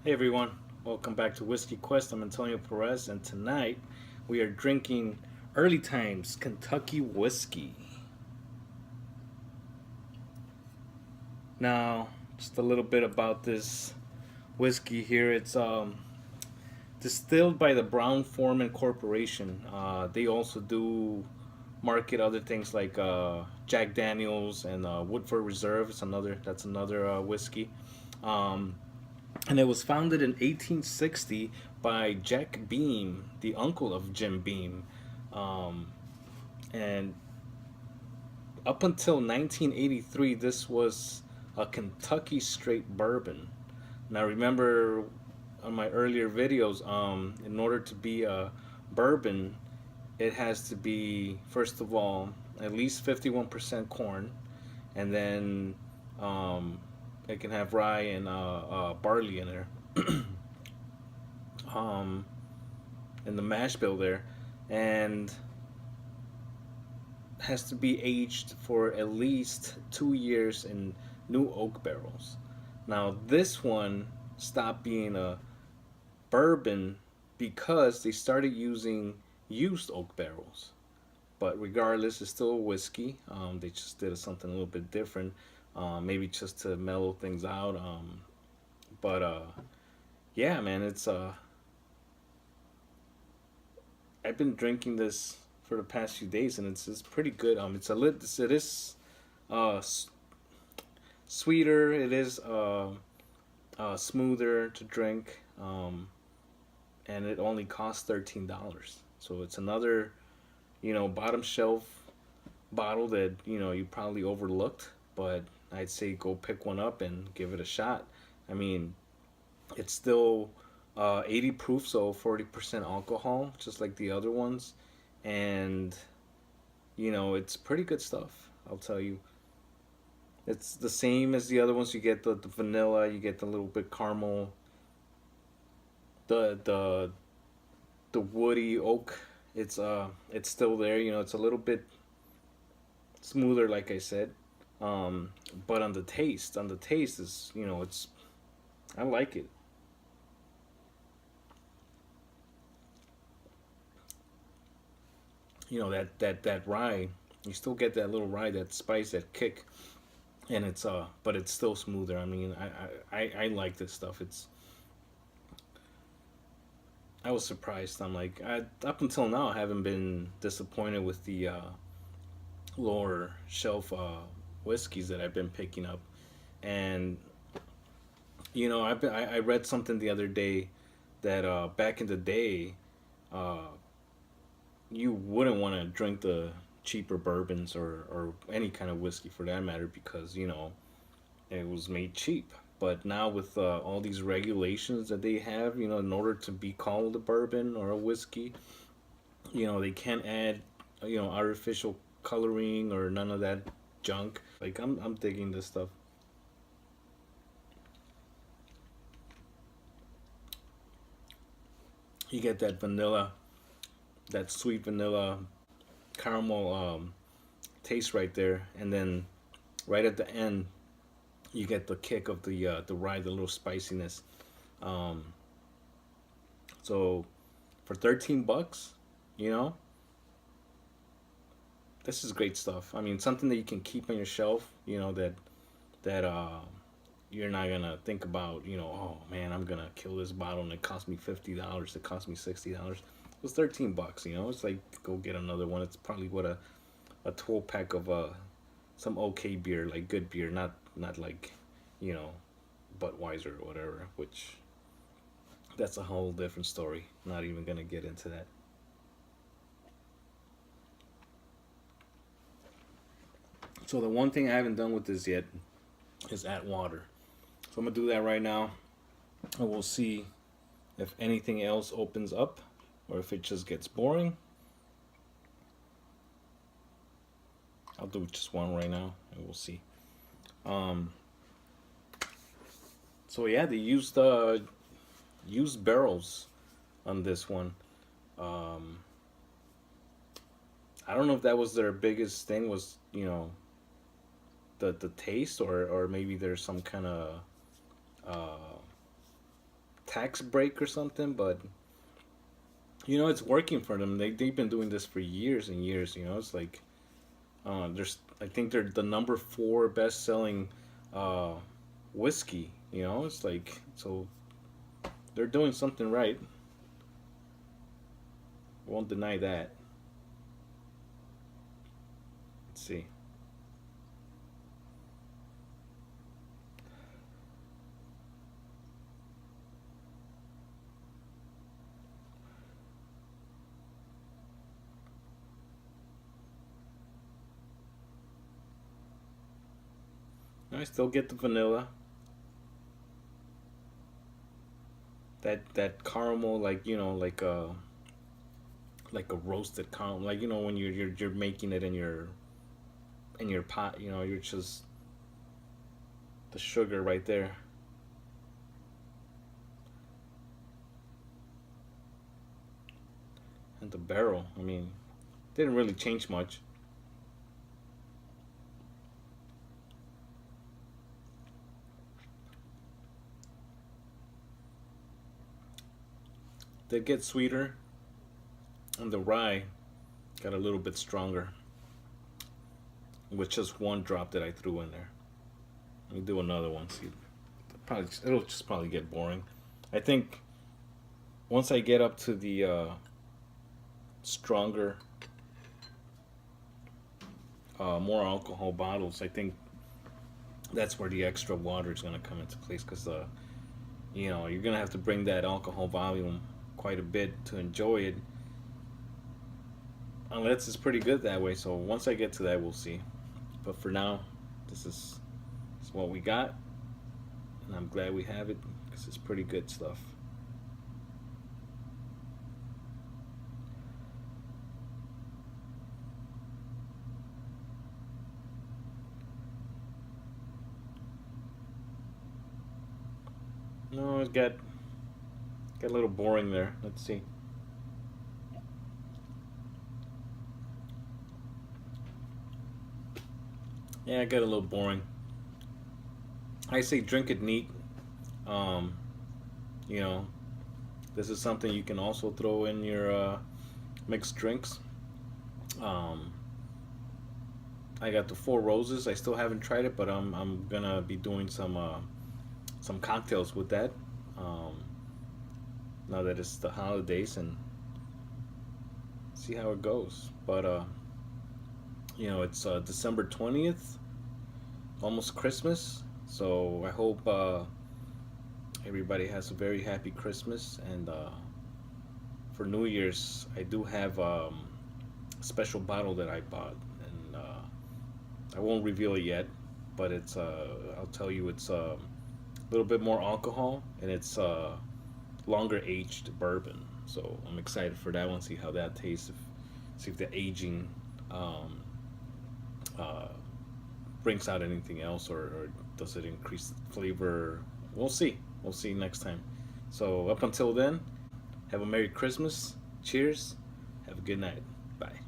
Hey everyone, welcome back to Whiskey Quest. I'm Antonio Perez, and tonight we are drinking Early Times Kentucky Whiskey. Now, just a little bit about this whiskey here. It's distilled by the Brown-Forman Corporation. They also do market other things like Jack Daniels and Woodford Reserve. That's another whiskey. Um, and it was founded in 1860 by Jack Beam, the uncle of Jim Beam. Um, and up until 1983, this was a Kentucky straight bourbon. Now, remember on my earlier videos, in order to be a bourbon, it has to be, first of all, at least 51% corn, and then um, it can have rye and barley in there. um, in the mash bill there, and has to be aged for at least 2 years in new oak barrels. Now, this one stopped being a bourbon because they started using used oak barrels. But regardless, it's still a whiskey. They just did something a little bit different, maybe just to mellow things out. But yeah, man, it's I've been drinking this for the past few days, and it's pretty good. It is uh s- sweeter. It is smoother to drink. And it only costs $13. So it's another bottom shelf bottle that you probably overlooked, but I'd say go pick one up and give it a shot. I mean, it's still 80 proof, so 40% alcohol, just like the other ones, and it's pretty good stuff. I'll tell you. It's the same as the other ones. You get the vanilla, you get the little bit caramel, the the woody oak. It's still there. It's a little bit smoother, like I said. Um, but on the taste is it's I like it. That rye. You still get that little rye, that spice, that kick, and but it's still smoother. I mean, I like this stuff. I was surprised. Up until now, I haven't been disappointed with the lower shelf whiskeys that I've been picking up. And I read something the other day that back in the day, uh, you wouldn't want to drink the cheaper bourbons or any kind of whiskey for that matter because it was made cheap. But now with all these regulations that they have, in order to be called a bourbon or a whiskey, they can't add artificial coloring or none of that junk. Like I'm digging this stuff. You get that vanilla, that sweet vanilla caramel taste right there, and then right at the end you get the kick of the rye, the little spiciness. Um, so for $13, you know, this is great stuff. I mean, something that you can keep on your shelf. That you're not gonna think about. Oh man, I'm gonna kill this bottle and it cost me $50. It cost me $60. It was $13. It's like go get another one. It's probably what a 12 pack of some okay beer, like good beer, not like you know Budweiser or whatever. Which that's a whole different story. Not even gonna get into that. So the one thing I haven't done with this yet is add water. So I'm gonna do that right now, and we'll see if anything else opens up or if it just gets boring. I'll do just one right now, and we'll see. Um, so yeah, they used barrels on this one. Um, I don't know if that was their biggest thing was the taste or maybe there's some kind of uh, tax break or something, but you know it's working for them. They've been doing this for years and years. You know, it's like there's I think they're the number four best selling uh, whiskey. You know, it's like so they're doing something right. Won't deny that. Let's see. I still get the vanilla. That caramel, like you know, like a roasted caramel, like you know when you're making it in your pot. You know, you're just the sugar right there and the barrel. I mean, didn't really change much. Did get sweeter, and the rye got a little bit stronger with just one drop that I threw in there. Let me do another one. See, probably it'll just probably get boring. I think once I get up to the stronger, more alcohol bottles, I think that's where the extra water is gonna come into place because you know you're gonna have to bring that alcohol volume quite a bit to enjoy it. Unless it's pretty good that way. So once I get to that, we'll see. But for now, this is what we got, and I'm glad we have it because it's pretty good stuff. No, it got a little boring there. Let's see. Yeah, it got a little boring. I say drink it neat. Um, you know, this is something you can also throw in your mixed drinks. Um, I got the Four Roses. I still haven't tried it, but I'm gonna be doing some cocktails with that. Um, Now that it's the holidays and see how it goes. But you know, it's December 20th, almost Christmas. So I hope everybody has a very happy Christmas. And for New Year's, I do have a special bottle that I bought, and I won't reveal it yet. But it's I'll tell you, it's a little bit more alcohol, and it's longer aged bourbon. So I'm excited for that one. See how that tastes. See if the aging um, uh, brings out anything else, or does it increase flavor? We'll see. We'll see next time. So up until then, have a Merry Christmas. Cheers. Have a good night. Bye.